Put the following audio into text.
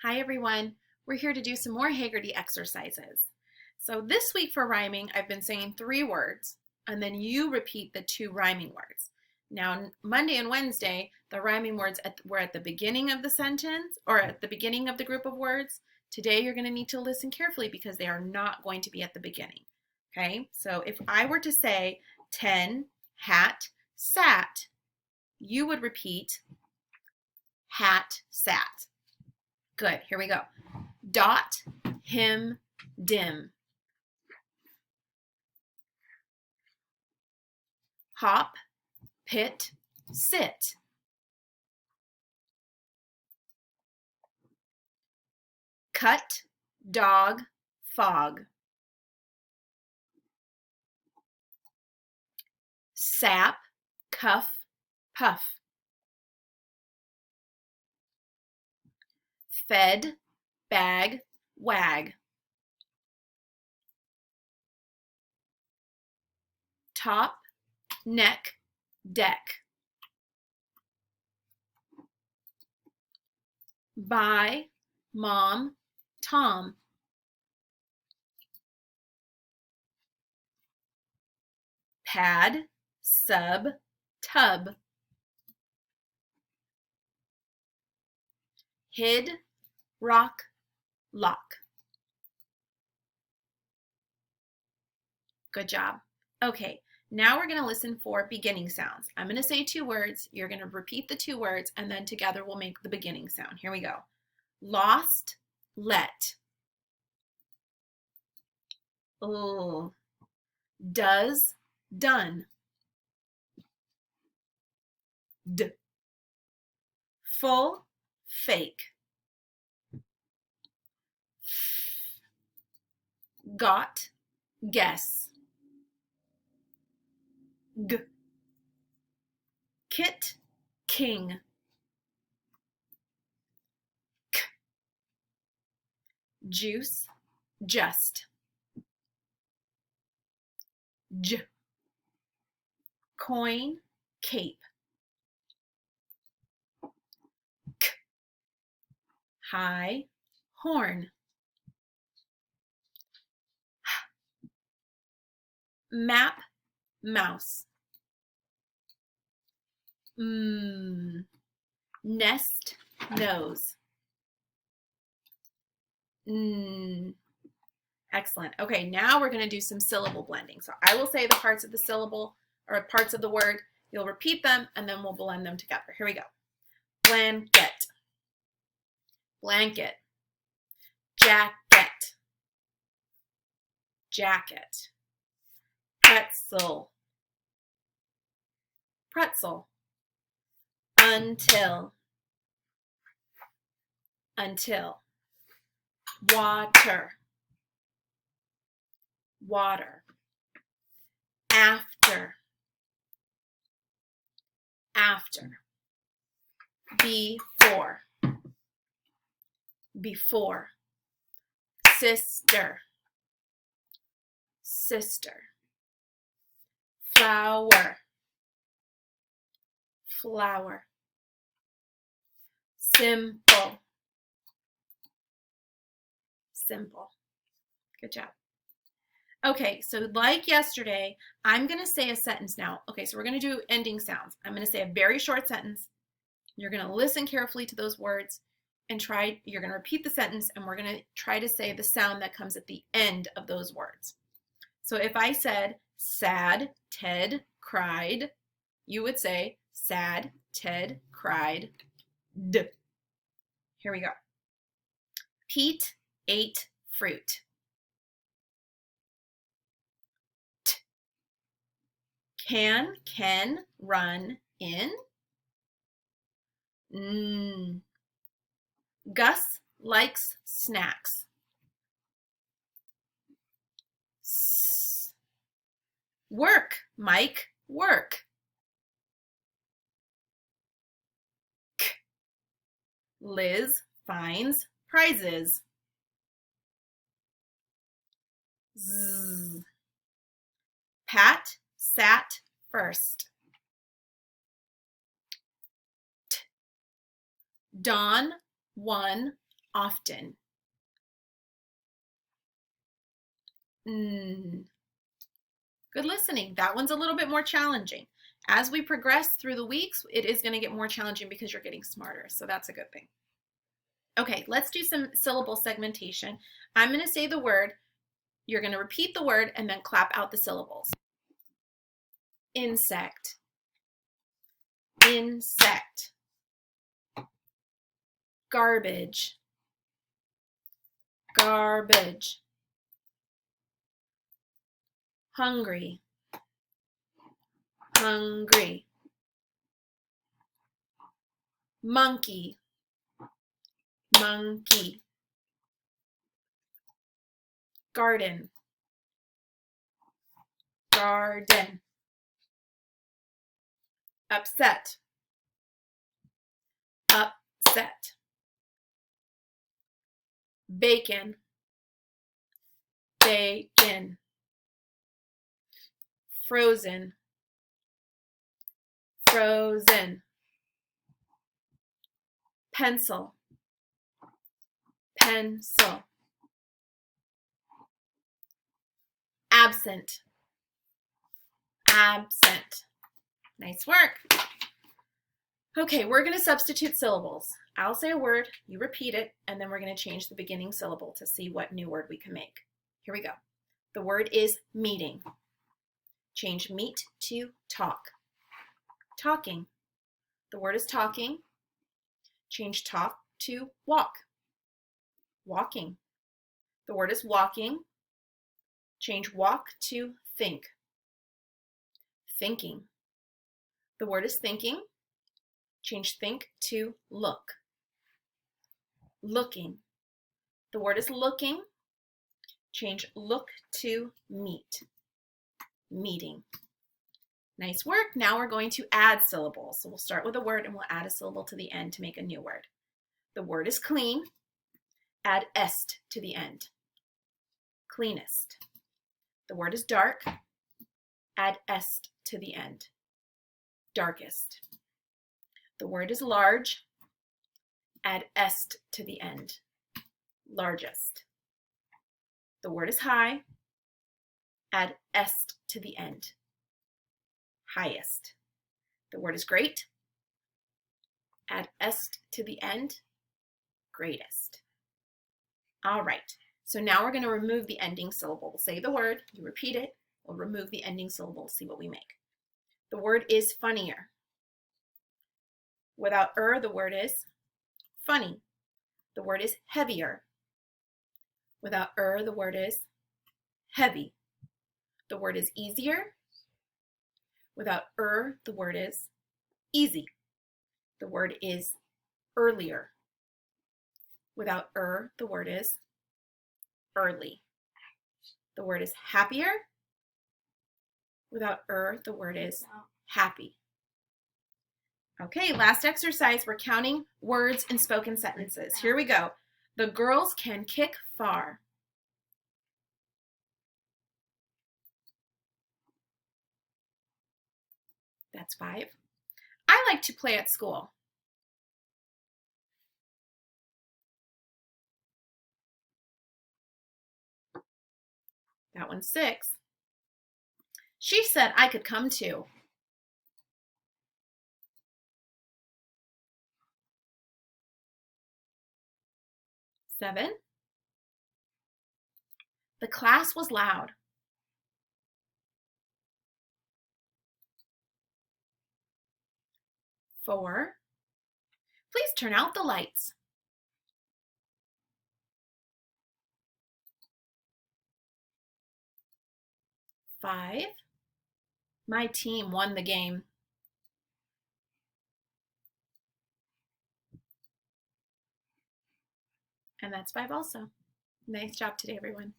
Hi everyone, we're here to do some more Heggerty exercises. So this week for rhyming, I've been saying 3 words and then you repeat the 2 rhyming words. Now Monday and Wednesday, the rhyming words were at the beginning of the sentence or at the beginning of the group of words. Today you're going to need to listen carefully because they are not going to be at the beginning. Okay, so if I were to say 10, hat, sat, you would repeat hat, sat. Good, here we go. Dot, him, dim. Hop, pit, sit. Cut, dog, fog. Sap, cuff, puff. Fed, bag, wag. Top, neck, deck. By, mom, Tom. Pad, sub, tub. Hid, rock, lock. Good job. Okay, now we're going to listen for beginning sounds. I'm going to say 2 words. You're going to repeat the 2 words, and then together we'll make the beginning sound. Here we go. Lost, let. Oh. Does, done. D. Full, fake. Got, guess. G. Kit, king. K. Juice, just. J. Coin, cape. K. High, horn. Map, mouse. Nest, nose. Excellent. Okay, now we're going to do some syllable blending. So I will say the parts of the syllable or parts of the word. You'll repeat them and then we'll blend them together. Here we go. Blanket, blanket. Jacket, jacket. Pretzel, pretzel. Until, until. Water, water. After, after. Before, before. Sister, sister. Flower, flower. Simple, simple. Good job. Okay, so like yesterday, I'm going to say a sentence now. Okay, so we're going to do ending sounds. I'm going to say a very short sentence. You're going to listen carefully to those words and you're going to repeat the sentence and we're going to try to say the sound that comes at the end of those words. So if I said, sad, Ted cried, you would say, sad, Ted cried, d. Here we go. Pete ate fruit. T. Can Ken run in? Gus likes snacks. S. Work, Mike, work. K. Liz finds prizes. Z. Pat sat first. T. Don won often. Good listening. That one's a little bit more challenging. As we progress through the weeks, it is going to get more challenging because you're getting smarter. So that's a good thing. Okay, let's do some syllable segmentation. I'm going to say the word. You're going to repeat the word and then clap out the syllables. Insect. Insect. Garbage. Garbage. Hungry. Hungry. Monkey. Monkey. Garden. Garden. Upset. Upset. Bacon. Bacon. Frozen. Frozen. Pencil. Pencil. Absent. Absent. Nice work. Okay, we're going to substitute syllables. I'll say a word, you repeat it, and then we're going to change the beginning syllable to see what new word we can make. Here we go. The word is meeting. Change meet to talk. Talking. The word is talking. Change talk to walk. Walking. The word is walking. Change walk to think. Thinking. The word is thinking. Change think to look. Looking. The word is looking. Change look to meet. Meeting. Nice work. Now we're going to add syllables. So we'll start with a word and we'll add a syllable to the end to make a new word. The word is clean. Add est to the end. Cleanest. The word is dark. Add est to the end. Darkest. The word is large. Add est to the end. Largest. The word is high. Add est to the end. Highest. The word is great. Add est to the end. Greatest. All right. So now we're going to remove the ending syllable. We'll say the word, you repeat it, we'll remove the ending syllable, see what we make. The word is funnier. Without the word is funny. The word is heavier. Without the word is heavy. The word is easier. Without the word is easy. The word is earlier. Without the word is early. The word is happier. Without the word is happy. Okay, last exercise. We're counting words in spoken sentences. Here we go. The girls can kick far. That's 5. I like to play at school. That one's 6. She said I could come too. 7. The class was loud. 4. Please turn out the lights. 5. My team won the game. And that's 5 also. Nice job today, everyone.